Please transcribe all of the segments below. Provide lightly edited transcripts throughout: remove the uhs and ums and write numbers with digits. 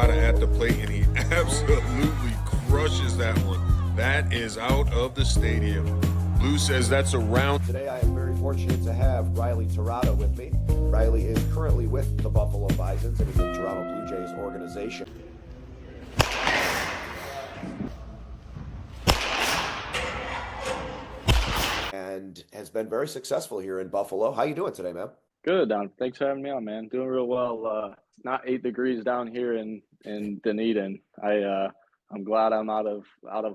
Tirotta at the plate, and he absolutely crushes that one. That is out of the stadium. Blue says that's a round. Today I am very fortunate to have Riley Tirotta with me. Riley is currently with the Buffalo Bisons and is in Toronto Blue Jays organization. And has been very successful here in Buffalo. How you doing today, man? Good, Don. Thanks for having me on, man. Doing real well. Not 8 degrees down here in Dunedin. I'm glad I'm out of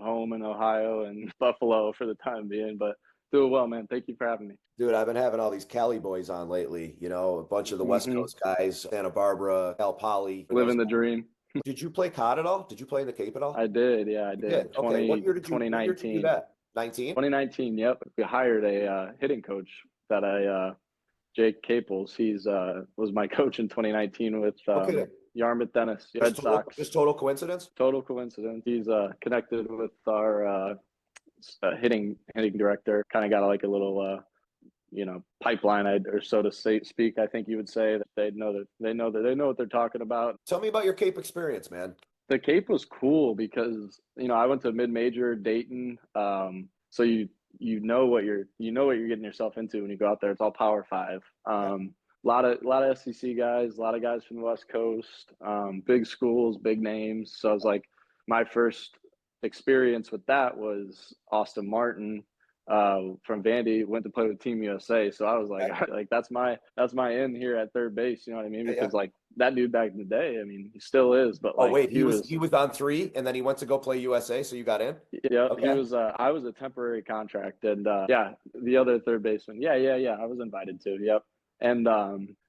home in Ohio and Buffalo for the time being, but doing well, man. Thank you for having me. Dude, I've been having all these Cali boys on lately, you know, a bunch of the West Coast guys, Santa Barbara, Cal Poly. Living the dream. Did you play COD at all? Did you play in the Cape at all? I did, yeah, I did. Okay, what year did you 2019. do that? 19? 2019, yep. We hired a hitting coach that Jake Caples. He's was my coach in 2019 with Yarmouth Dennis, Red Sox. Just total coincidence? Total coincidence. He's connected with our hitting director. Kind of got like a little pipeline, or so to speak. I think you would say that they know what they're talking about. Tell me about your Cape experience, man. The Cape was cool because I went to mid-major Dayton, so you know what you're getting yourself into when you go out there. It's all Power Five. A lot of SEC guys, a lot of guys from the West Coast, big schools, big names. So I was like, my first experience with that was Austin Martin from Vandy, went to play with Team USA. So I was like, that's my in here at third base. You know what I mean? Because like that dude back in the day, I mean, he still is. But he was on 3, and then he went to go play USA. So you got in? Yeah, okay. He was. I was a temporary contract, and the other third baseman. Yeah. I was invited to. Yep. And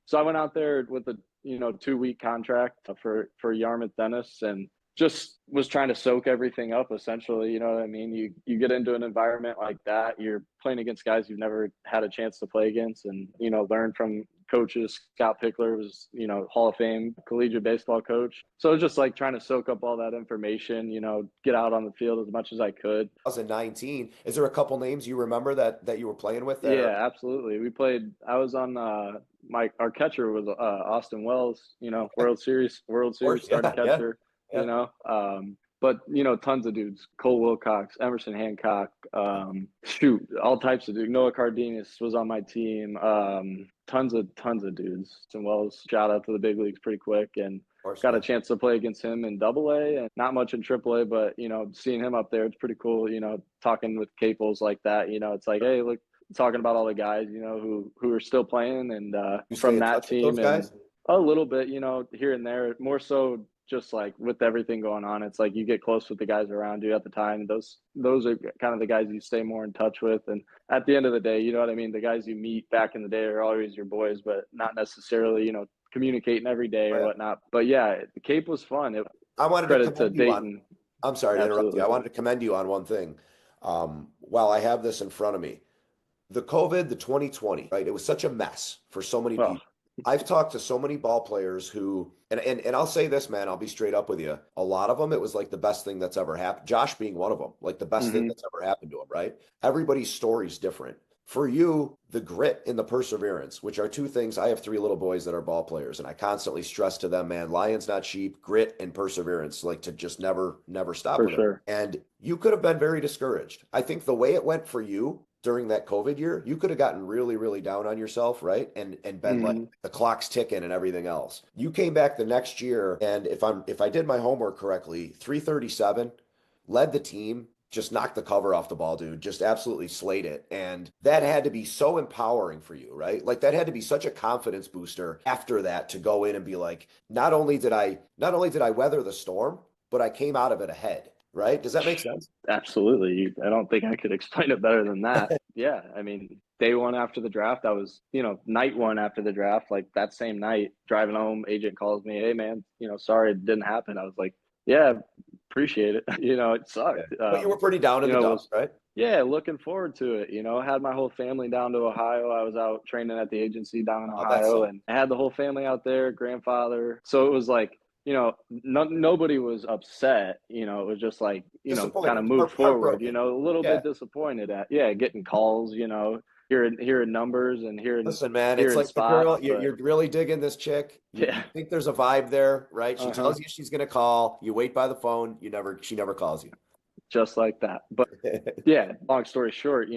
so I went out there with a 2-week contract for Yarmouth Dennis, and just was trying to soak everything up, essentially. You know what I mean? You get into an environment like that, you're playing against guys you've never had a chance to play against, and learn from coaches. Scott Pickler was Hall of Fame collegiate baseball coach. So it was just like trying to soak up all that information, get out on the field as much as I could. 2019. Is there a couple names you remember that you were playing with there? Yeah, absolutely. We played. I was on our catcher was Austin Wells, World Series starting catcher. Yeah. But tons of dudes: Cole Wilcox, Emerson Hancock, all types of dudes. Noah Cardenas was on my team. Tons of dudes. And Wells shot out to the big leagues pretty quick, and got a chance to play against him in AA, and not much in AAA. But seeing him up there, it's pretty cool. Talking with Caples like that. It's like, hey, look, talking about all the guys who are still playing, and from that team, and a little bit, here and there, more so. Just like with everything going on, it's like you get close with the guys around you at the time. Those are kind of the guys you stay more in touch with. And at the end of the day, you know what I mean? The guys you meet back in the day are always your boys, but not necessarily, communicating every day or whatnot. But yeah, the Cape was fun. I wanted to commend you Dayton. I'm sorry to interrupt you. I wanted to commend you on one thing. While I have this in front of me, the 2020, right? It was such a mess for so many people. I've talked to so many ball players who, and I'll say this, man, I'll be straight up with you. A lot of them, it was like the best thing that's ever happened. Josh being one of them, like the best thing that's ever happened to him, right? Everybody's story's different. For you, the grit and the perseverance, which are two things. I have 3 little boys that are ball players, and I constantly stress to them, man, lion's not sheep, grit and perseverance, like to just never stop. For sure. And you could have been very discouraged. I think the way it went for you during that COVID year, you could have gotten really, really down on yourself, right? And been like the clock's ticking and everything else. You came back the next year, and if I did my homework correctly, 337, led the team, just knocked the cover off the ball, dude. Just absolutely slayed it. And that had to be so empowering for you, right? Like that had to be such a confidence booster after that to go in and be like, not only did I weather the storm, but I came out of it ahead. Right? Does that make sense? Absolutely. I don't think I could explain it better than that. Yeah. I mean, day 1 after the draft, I was, night 1 after the draft, like that same night, driving home, agent calls me, hey man, sorry it didn't happen. I was like, yeah, appreciate it. It sucked. But you were pretty down in the dumps, right? Yeah, looking forward to it. Had my whole family down to Ohio. I was out training at the agency down in Ohio, and I had the whole family out there, grandfather. So it was like, nobody was upset. It was just like, kind of moved forward, a little bit disappointed at, getting calls, hearing numbers and Listen, man, it's hearing like the girl, spots, you're really digging this chick. You yeah. think there's a vibe there, right? She Uh-huh. tells you she's gonna call. You wait by the phone. She never calls you. Just like that. But yeah, long story short,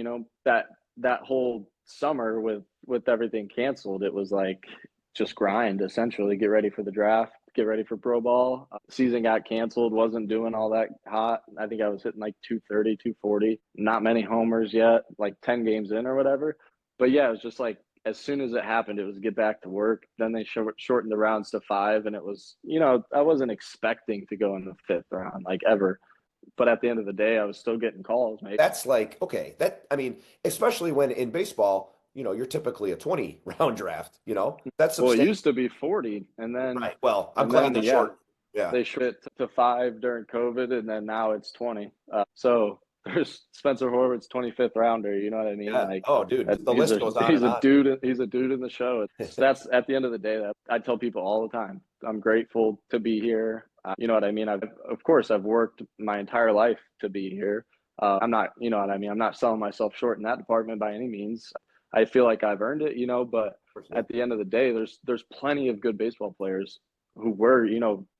that whole summer with everything canceled, it was like just grind essentially, get ready for the draft, get ready for pro ball. Season got canceled, wasn't doing all that hot. I think I was hitting like 230, 240, not many homers yet, like 10 games in or whatever. But yeah, it was just like as soon as it happened, it was get back to work. Then they shortened the rounds to 5, and it was, I wasn't expecting to go in the 5th round like ever. But at the end of the day, I was still getting calls, mate. That's like, okay, I mean, especially when in baseball, you're typically a 20 round draft, that's Well, it substantial. used to be 40, Right. Well, I'm and glad then they're yeah, short. Yeah. they shortened it to 5 during COVID, and then now it's 20. So there's Spencer Horwitz, 25th rounder. You know what I mean? Yeah. Like Oh, dude, the list goes on he's and a on. dude. He's a dude in the show. That's at the end of the day. That I tell people all the time. I'm grateful to be here. You know what I mean? Of course, I've worked my entire life to be here. I'm not, you know what I mean? I'm not selling myself short in that department by any means. I feel like I've earned it, but For sure. at the end of the day, there's plenty of good baseball players who were,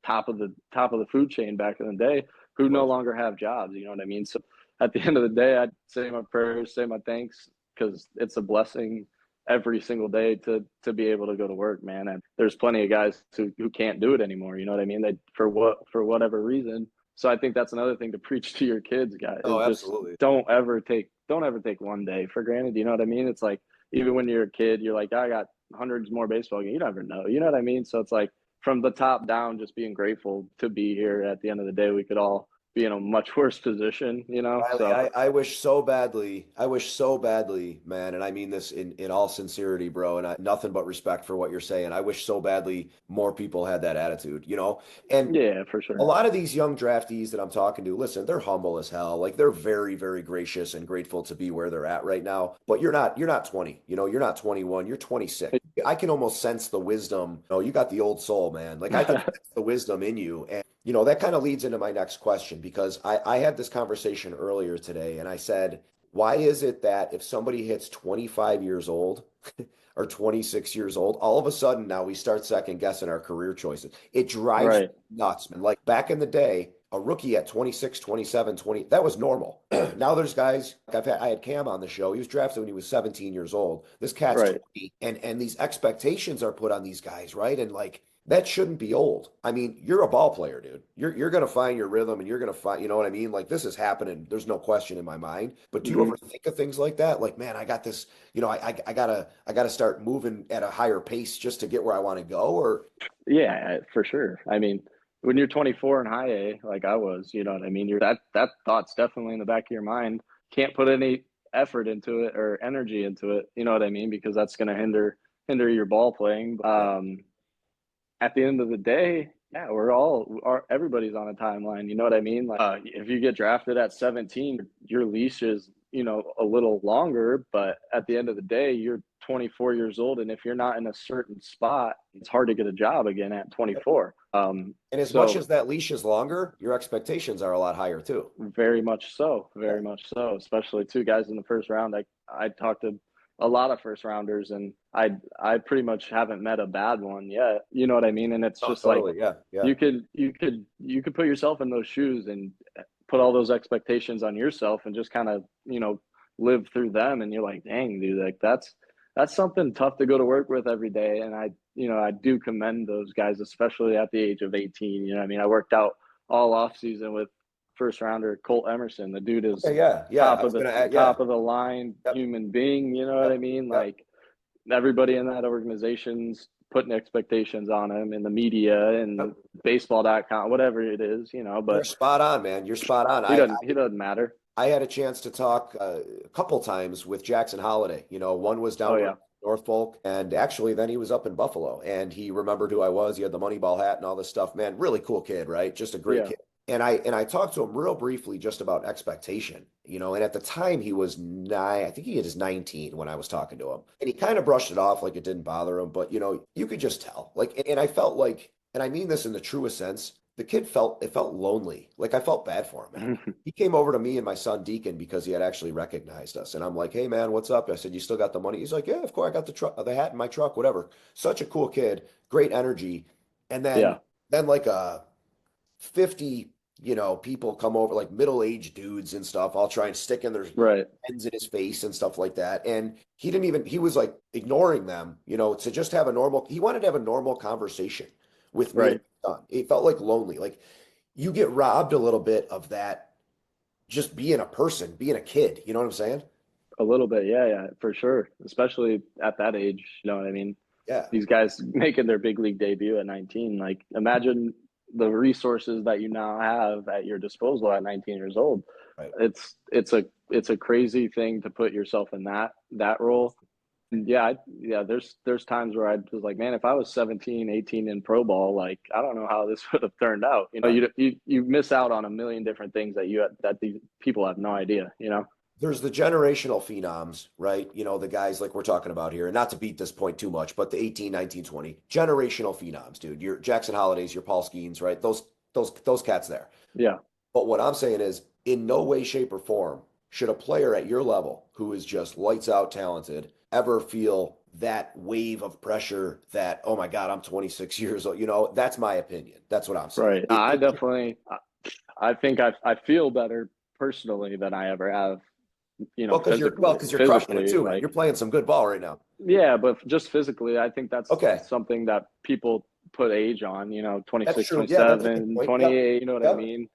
top of the food chain back in the day who no longer have jobs. You know what I mean? So at the end of the day, I'd say my prayers, say my thanks, because it's a blessing every single day to be able to go to work, man. And there's plenty of guys who can't do it anymore. You know what I mean? They for whatever reason. So I think that's another thing to preach to your kids, guys, Oh, is just absolutely. don't ever take one day for granted. You know what I mean? It's like even when you're a kid, you're like, I got hundreds more baseball games. You never know. You know what I mean? So it's like from the top down, just being grateful to be here. At the end of the day, we could all be in a much worse position, Riley, So I wish so badly, man, and I mean this in all sincerity, bro, and nothing but respect for what you're saying. I wish so badly more people had that attitude, And yeah, for a sure. lot of these young draftees that I'm talking to, listen, they're humble as hell. Like they're very, very gracious and grateful to be where they're at right now. But you're not 20, you're not 21, you're 26. I can almost sense the wisdom. You got the old soul, man. Like I can sense the wisdom in you. And that kind of leads into my next question because I had this conversation earlier today and I said, why is it that if somebody hits 25 years old or 26 years old, all of a sudden now we start second guessing our career choices? It drives me Right, nuts, man. Like back in the day, a rookie at 26, 27, 20, that was normal. Now there's guys, like I had Cam on the show. He was drafted when he was 17 years old. This cat's right. 20, and these expectations are put on these guys, right? And like that shouldn't be old. I mean, you're a ball player, dude. You're gonna find your rhythm and you're gonna find, you know what I mean? Like this is happening. There's no question in my mind. But do you hmm ever think of things like that? Like, man, I got this, I gotta start moving at a higher pace just to get where I want to go, or Yeah, for sure. I mean, when you're 24 in high A, like I was, you know what I mean? You're that thought's definitely in the back of your mind. Can't put any effort into it or energy into it, you know what I mean? Because that's going to hinder your ball playing. At the end of the day, yeah, everybody's on a timeline. You know what I mean? Like, if you get drafted at 17, your leash is, a little longer, but at the end of the day, you're 24 years old. And if you're not in a certain spot, it's hard to get a job again at 24. and as much So as that leash is longer, your expectations are a lot higher too. Yeah. very much so, especially two guys in the first round. I talked to a lot of first rounders and I pretty much haven't met a bad one yet. You know what I mean? And it's Oh, just like totally. Yeah. Yeah. you could put yourself in those shoes and put all those expectations on yourself and just kind of, live through them. And you're like, dang, dude, like that's something tough to go to work with every day. And I do commend those guys, especially at the age of 18. You know what I mean? I worked out all off season with first rounder Colt Emerson. The dude is Okay. Yeah. Yeah. top I of was the gonna add, yeah. top of the line Yep. human being. You know what I Yep. mean? Yep. Like everybody in that organization's putting expectations on him in the media and Yep. baseball.com, whatever it is, You're but spot on, man. You're spot on. he doesn't matter. I had a chance to talk a couple times with Jackson Holiday. One was Oh down in yeah. Norfolk, and actually then he was up in Buffalo, and he remembered who I was. He had the Moneyball hat and all this stuff. Man, really cool kid, right? Just a great Yeah. kid. And I talked to him real briefly just about expectation, and at the time he was nine, I think he was 19 when I was talking to him. And he kind of brushed it off like it didn't bother him, but you could just tell. Like, and I felt like, and I mean this in the truest sense, the kid felt lonely. Like I felt bad for him, man. He came over to me and my son Deacon because he had actually recognized us. And I'm like, hey man, what's up? I said, you still got the money? He's like, yeah, of course, I got the truck, the hat in my truck, whatever. Such a cool kid, great energy. And Yeah, then like 50, people come over, like middle-aged dudes and stuff. I'll try and stick in their right, pens in his face and stuff like that. And he was like ignoring them, to just have he wanted to have a normal conversation with me and right. my son. It felt like lonely. Like you get robbed a little bit of that, just being a person, being a kid. You know what I'm saying? A little bit, yeah, yeah, for sure. Especially at that age, you know what I mean? Yeah. These guys making their big league debut at 19. Like, imagine the resources that you now have at your disposal at 19 years old. Right. It's a crazy thing to put yourself in that role. And yeah, there's times where I was like, man, if I was 17, 18 in pro ball, like I don't know how this would have turned out. You miss out on a million different things that these people have no idea, There's the generational phenoms, right? The guys like we're talking about here, and not to beat this point too much, but the 18, 19, 20 generational phenoms, dude. Your Jackson Hollidays, your Paul Skeens, right? Those cats there. Yeah. But what I'm saying is, in no way, shape, or form should a player at your level who is just lights out talented ever feel that wave of pressure that, oh my God, I'm 26 years old. That's my opinion. That's what I'm saying. Right. I definitely, I think I feel better personally than I ever have, because you're crushing it physically, too, man. like, You're playing some good ball right now. yeah, but just physically, I think that's Okay. something that people put age on, That's 26, true. Yeah, that's a good 27, point. 28, Yep. you know what I Yep. mean?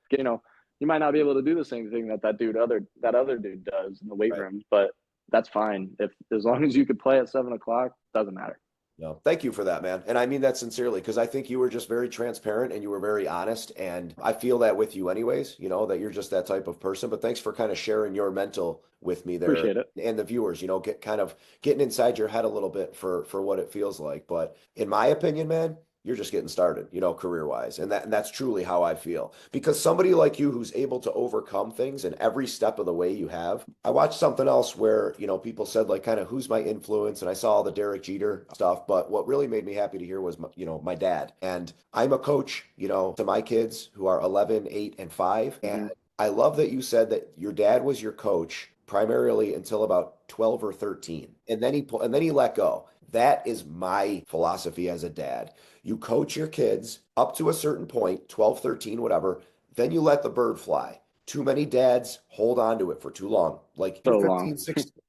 You might not be able to do the same thing that other dude does in the weight Right. room, but that's fine. As long as you could play at 7 o'clock, doesn't matter. No, thank you for that, man. And I mean that sincerely because I think you were just very transparent and you were very honest. And I feel that with you, anyways, that you're just that type of person. But thanks for kind of sharing your mental with me there Appreciate it. and the viewers, get kind of getting inside your head a little bit for what it feels like. But in my opinion, man, you're just getting started, career wise. And that's truly how I feel. Because somebody like you who's able to overcome things in every step of the way you have. I watched something else where, people said like kind of who's my influence, and I saw all the Derek Jeter stuff, but what really made me happy to hear was my dad. And I'm a coach, to my kids who are 11, 8, and 5. And I love that you said that your dad was your coach primarily until about 12 or 13. And then he let go. That is my philosophy as a dad. You coach your kids up to a certain point, 12, 13, whatever, then you let the bird fly. Too many dads hold on to it for too long. Like So long.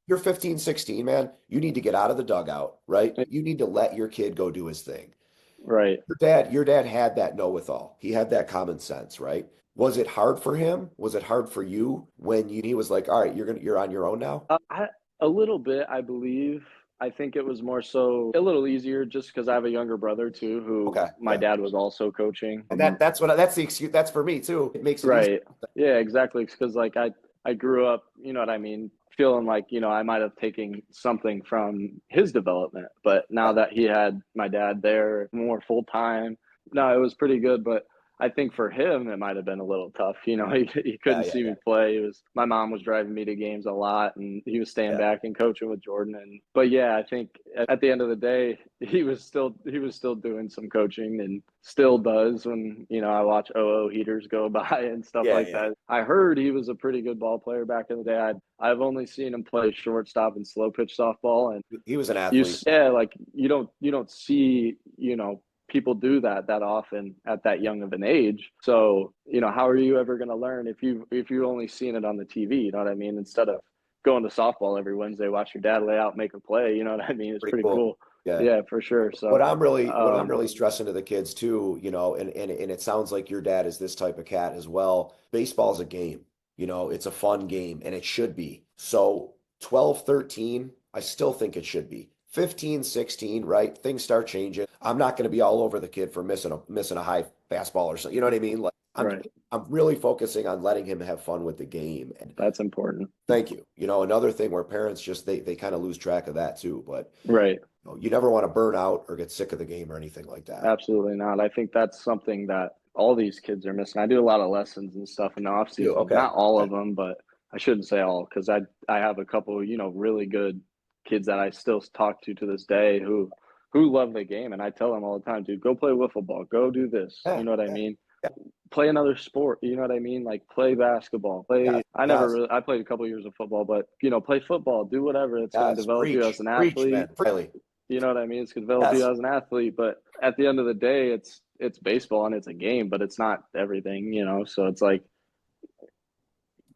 you're 15, 16, man. You need to get out of the dugout, right? You need to let your kid go do his thing. Right. Your dad had that know-it-all. He had that common sense, right? Was it hard for him? Was it hard for you when he was like, all right, you're on your own now? A little bit, I believe. I think it was more so a little easier just because I have a younger brother too, who Okay. my Yeah. dad was also coaching. And that's the excuse. That's for me too. It makes it easy. Right. Yeah, exactly. Because like I grew up, you know what I mean, feeling like, I might have taken something from his development. But now that he had my dad there more full time, no, it was pretty good. But I think for him it might have been a little tough. He couldn't see me play. My mom was driving me to games a lot and he was staying back and coaching with Jordan. But yeah, I think at the end of the day, he was still doing some coaching and still does when, I watch OO heaters go by and stuff like that. I heard he was a pretty good ball player back in the day. I've only seen him play shortstop and slow pitch softball, and He was an athlete. like you don't see, people do that often at that young of an age. So, how are you ever going to learn if you've only seen it on the TV, you know what I mean? Instead of going to softball every Wednesday, watch your dad lay out, make a play, you know what I mean? It's pretty cool. Yeah, for sure. So what I'm really stressing to the kids too, and it sounds like your dad is this type of cat as well. Baseball's a game, it's a fun game and it should be. So 12, 13, I still think it should be. 15, 16, right? Things start changing. I'm not going to be all over the kid for missing a high fastball or something. You know what I mean? Like I'm really focusing on letting him have fun with the game. And that's important. Thank you. Another thing where parents just they kind of lose track of that too. But right. You never want to burn out or get sick of the game or anything like that. Absolutely not. I think that's something that all these kids are missing. I do a lot of lessons and stuff in the off season. Okay. Not all of them, but I shouldn't say all because I have a couple, really good kids that I still talk to this day who love the game. And I tell them all the time, dude, go play wiffle ball, go do this. You know what I mean? play another sport. You know what I mean? Like play basketball. Yes, yes, I played a couple of years of football, but play football. Do whatever. It's going to yes. develop you as an Preach, athlete. man. Really. You know what I mean? It's going to develop you Yes. as an athlete. But at the end of the day, it's baseball and it's a game, but it's not everything. So it's like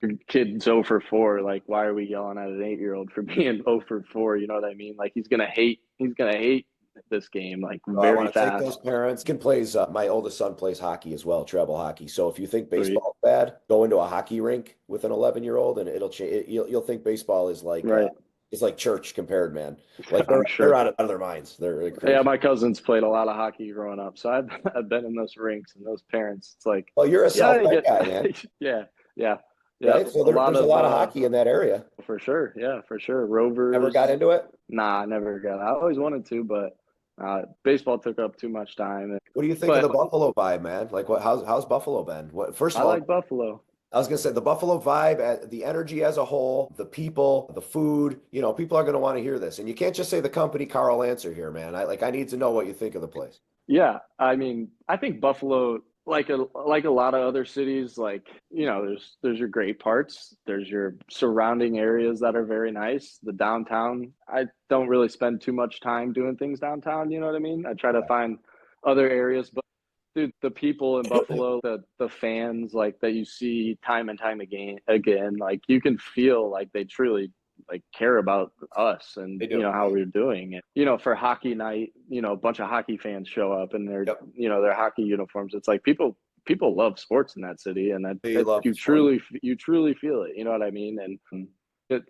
your kid's 0 for 4. Like, why are we yelling at an 8-year-old for being 0 for 4? You know what I mean? Like he's gonna hate. He's gonna hate this game like Well, I very want to thank those fast. parents. Can plays my oldest son plays hockey as well, travel hockey. So if you think Sweet. baseball is bad, go into a hockey rink with an 11-year-old, and it'll change. You'll think baseball Right. is like church compared, man. Like I'm they're sure. out of their minds. They're Yeah, crazy. my cousins played a lot of hockey growing up, so I've been in those rinks and those parents. It's like, Well, you're a yeah, South you Bend get, guy, man, yeah, yeah, yeah. right? So A lot there's a of lot of hockey in that area. for sure, yeah, for sure. Ever got Rovers. into it? Nah, I never got. I always wanted to, but baseball took up too much time. What do you think of the But Buffalo vibe, man? Like, how's Buffalo been? What, first I of all, like Buffalo. I was gonna say the Buffalo vibe, the energy as a whole, the people, the food. People are gonna want to hear this, and you can't just say the company Carl Answer here, man. I need to know what you think of the place. Yeah, I mean, I think Buffalo, like a lot of other cities, like there's your great parts, there's your surrounding areas that are very nice. The downtown, I don't really spend too much time doing things downtown. You know what I mean? I try to find other areas, but dude, the people in Buffalo, the fans, like that you see time and time again, like you can feel like they truly like care about us and They do. how we're doing it. For hockey night, a bunch of hockey fans show up in their Yep. their hockey uniforms. It's like people love sports in that city, and They love you sport. truly feel it. You know what I mean? And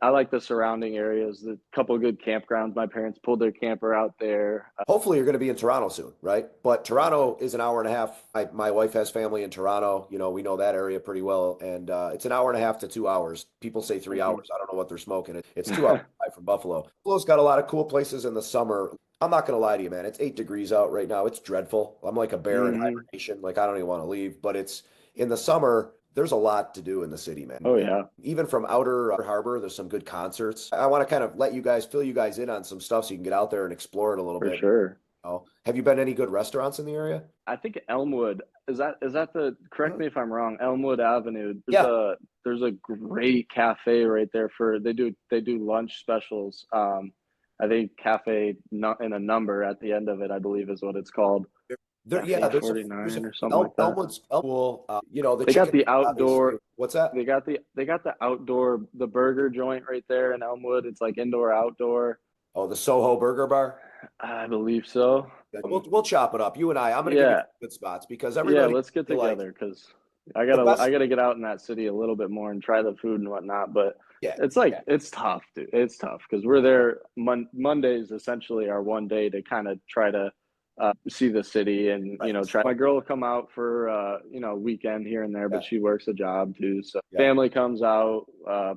I like the surrounding areas. The couple of good campgrounds. My parents pulled their camper out there. Hopefully, you're going to be in Toronto soon, right? But Toronto is an hour and a half. My wife has family in Toronto. We know that area pretty well, and it's an hour and a half to 2 hours. People say 3 hours. I don't know what they're smoking. It's 2 hours drive from Buffalo. Buffalo's got a lot of cool places in the summer. I'm not going to lie to you, man. It's 8 degrees out right now. It's dreadful. I'm like a bear in Hmm. hibernation. Like I don't even want to leave. But it's in the summer. There's a lot to do in the city, man. Oh yeah, Even from Outer Harbor, there's some good concerts. I want to kind of fill you guys in on some stuff so you can get out there and explore it a little for bit. sure. Have you been to any good restaurants in the area? I think Elmwood is that the correct me if I'm wrong. Elmwood Avenue. Yeah. There's a great cafe right there for they do lunch specials. I think cafe in a number at the end of it, I believe is what it's called. Yeah, Cafe there's 49 a or something like that. Elmwood's cool. The They got chicken, the obviously. outdoor What's that? they got the outdoor the burger joint right there in Elmwood. It's like indoor outdoor. Oh, the Soho Burger Bar. I believe so. We'll chop it up. You and I'm going to give you Yeah, good spots because yeah. everybody Let's get feel like together because I the gotta best. I gotta get out in that city a little bit more and try the food and whatnot. But Yeah, it's like it's tough, dude. It's tough because we're there. Mondays essentially are one day to kind of try to see the city and right. try. My girl will come out for weekend here and there, Yeah, but she works a job too. So yeah. family comes out.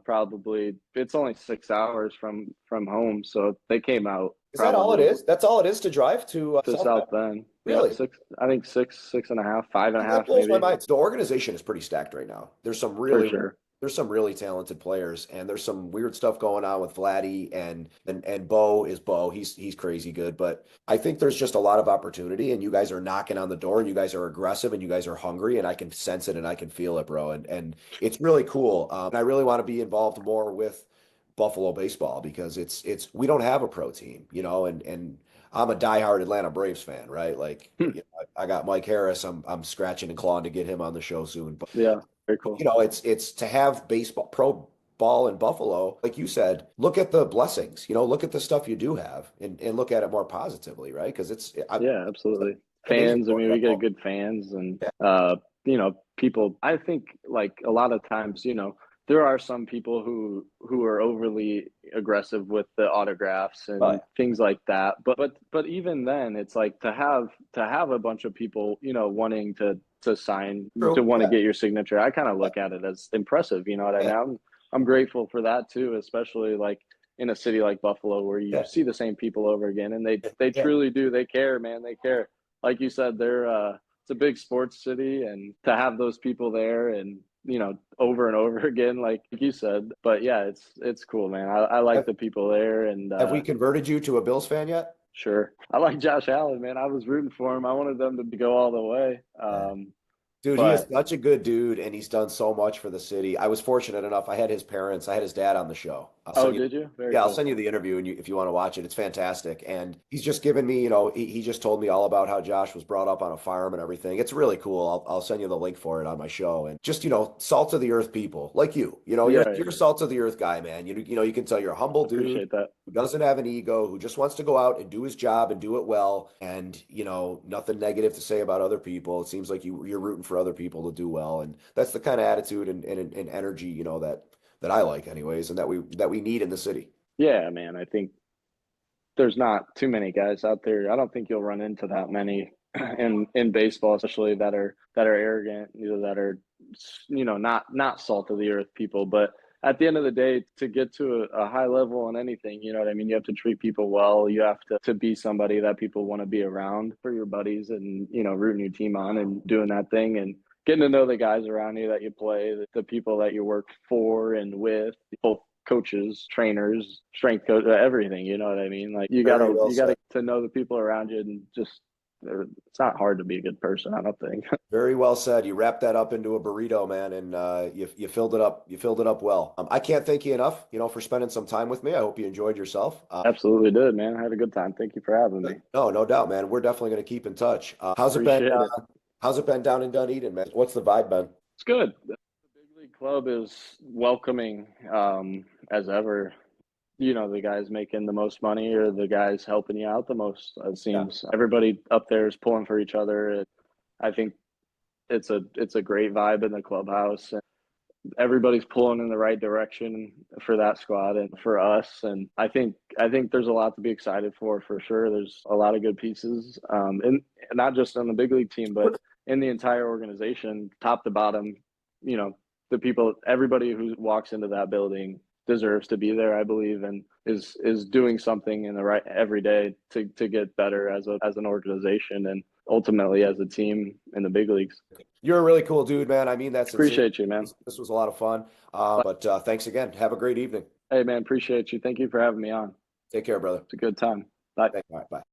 Probably it's only 6 hours from home, so they came out Is that all it probably is? That's all it is to drive to to South Bend? South Bend. Yep, Really? six. I think six and a half, five and a That half blows my maybe mind. The organization is pretty stacked right now. for sure. There's some really talented players, and there's some weird stuff going on with Vladdy and Bo is Bo. He's crazy good, but I think there's just a lot of opportunity, and you guys are knocking on the door, and you guys are aggressive, and you guys are hungry, and I can sense it, and I can feel it, bro. And it's really cool. And I really want to be involved more with Buffalo baseball because it's we don't have a pro team, and I'm a diehard Atlanta Braves fan, right? Like, I got Mike Harris. I'm scratching and clawing to get him on the show soon. But Yeah, very cool. it's to have baseball, pro ball in Buffalo, like you said, look at the blessings, look at the stuff you do have and look at it more positively, right? Because Yeah, absolutely. amazing Fans, I going mean, to we get Buffalo. good fans and Yeah, people. I think like a lot of times, there are some people who are overly aggressive with the autographs and but things like that. But even then, it's like to have a bunch of people, wanting to sign, to true. want to Yeah, get your signature. I kind of yeah, look at it as impressive, you know what I yeah, mean? I'm grateful for that too, especially like in a city like Buffalo where you yeah, see the same people over again and they yeah. truly do. They care, man. They care. Like you said, it's a big sports city and to have those people there and over and over again, like you said. But yeah, it's cool, man. I like Have, the people there and have we converted you to a Bills fan yet? sure. I like Josh Allen, man. I was rooting for him. I wanted them to go all the way. Yeah. Dude, he is But such a good dude, and he's done so much for the city. I was fortunate enough. I had his parents, I had his dad on the show. oh, did you? Very Yeah, I'll cool. send you the interview, and if you want to watch it, it's fantastic. And he's just given me, he just told me all about how Josh was brought up on a farm and everything. It's really cool. I'll send you the link for it on my show. And just, salt of the earth people like you. Yeah, You're a salt of the earth guy, man. You can tell you're a humble dude appreciate that. who doesn't have an ego, who just wants to go out and do his job and do it well, and nothing negative to say about other people. It seems like you're rooting for other people to do well, and that's the kind of attitude and energy that I like, anyways, and that we need in the city. Yeah, man. I think there's not too many guys out there. I don't think you'll run into that many in baseball, especially that are arrogant, that are not salt of the earth people. But at the end of the day, to get to a high level in anything, you know what I mean? You have to treat people well. You have to be somebody that people want to be around for your buddies and, rooting your team on and doing that thing and getting to know the guys around you that you play, the people that you work for and with, both coaches, trainers, strength coach, everything. You know what I mean? Like you Very gotta well you gotta said. to know the people around you and just it's not hard to be a good person. I don't think. Very well said. You wrapped that up into a burrito, man, and you filled it up. You filled it up well. I can't thank you enough, for spending some time with me. I hope you enjoyed yourself. Absolutely did, man. I had a good time. Thank you for having me. No, no doubt, man. We're definitely going to keep in touch. How's it been? Appreciate it. How's it been down in Dunedin, man? What's the vibe been? It's good. The big league club is welcoming as ever. The guys making the most money or the guys helping you out the most. It Yeah. seems everybody up there is pulling for each other. I think it's a great vibe in the clubhouse. And everybody's pulling in the right direction for that squad and for us. And I think there's a lot to be excited for sure. There's a lot of good pieces, and not just on the big league team, but in the entire organization, top to bottom. The people, everybody who walks into that building deserves to be there, I believe, and is doing something in the right every day to get better as an organization and ultimately as a team in the big leagues. You're a really cool dude, man. I mean that sincerely. Appreciate you, man. This was a lot of fun. But thanks again. Have a great evening. Hey, man, appreciate you. Thank you for having me on. Take care, brother. It's a good time. Bye. All right, bye.